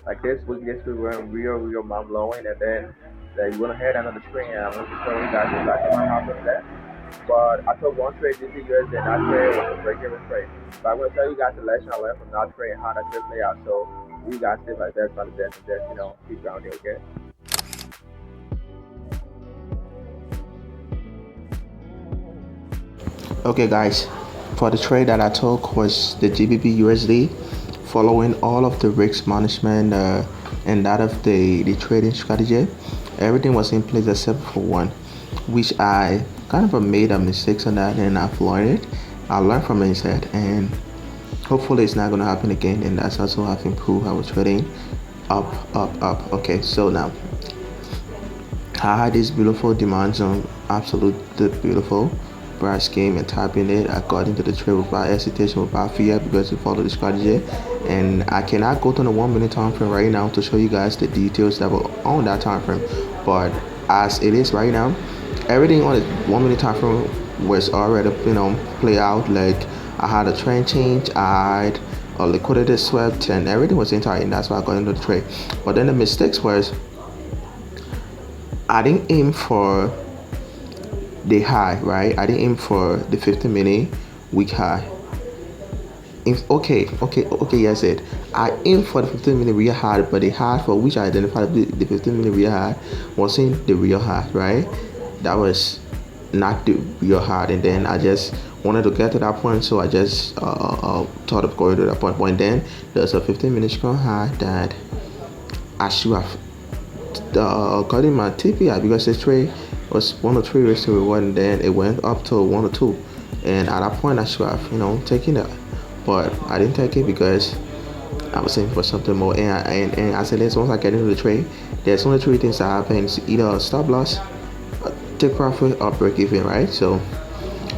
Like this week went real mind blowing, and then they went ahead and on the screen, and I'm going to show you guys exactly what happened there. But I took one trade GPUSD and that trade was a break even trade. But I'm gonna tell you guys the lesson I learned from that trade and how that trade play out. So you guys stay like that on the desk and just keep grounding, okay? Okay, guys, for the trade that I took was the GBP USD, following all of the risk management and that of the trading strategy. Everything was in place except for one, which I kind of made a mistakes on that, and I've learned it. I learned from it instead, and hopefully it's not gonna happen again. And that's also have improved our trading up, up, up. Okay, so now I had this beautiful demand zone, absolutely beautiful. Price came and tapping it according to the trade without hesitation, without fear, because we follow the strategy. And I cannot go to the 1 minute time frame right now to show you guys the details that were on that time frame. But as it is right now, everything on the 1 minute time frame was already play out. Like I had a trend change, I had a liquidity swept, and everything was intact, and that's why I got into the trade. But then the mistakes was I didn't aim for the high, right? I didn't aim for the 50 minute week high. Okay, yes, it. I aimed for the 15 minute real high, but the high for which I identified the 15 minute real high wasn't the real high, right? That was not the real high, and then I just wanted to get to that point, so I just thought of going to that point. But then there's a 15 minute strong high that I should have got in my TPI because the trade was 103 raised to reward, and then it went up to 102. And at that point, I should have, taken it, but I didn't take it because I was aiming for something more. And I said this, once I get into the trade, there's only three things that happen: it's either a stop loss, take profit, or break even, right? So,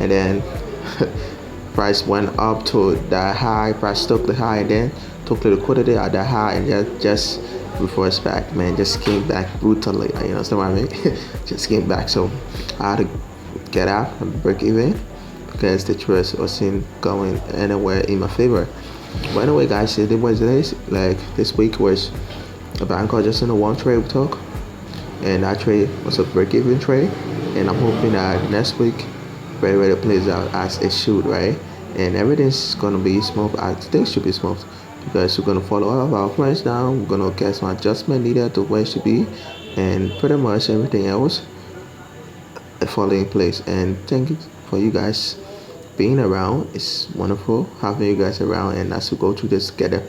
and then price went up to that high, price took the high, and then took the liquidity at that high, and just reversed back, man. Just came back brutally. You understand what I mean? Just came back. So I had to get out and break even because the trust wasn't going anywhere in my favor. But anyway, guys, it was this. Like this week was a bank just in a one trade we took, and that trade was a break even trade. And I'm hoping that next week very plays out as it should, right? And everything's gonna be smooth. I think it should be smooth because we're gonna follow all of our plans down. We're gonna get some adjustment needed to where it should be, and pretty much everything else falling in place. And thank you for you guys being around. It's wonderful having you guys around, and as we go through this together.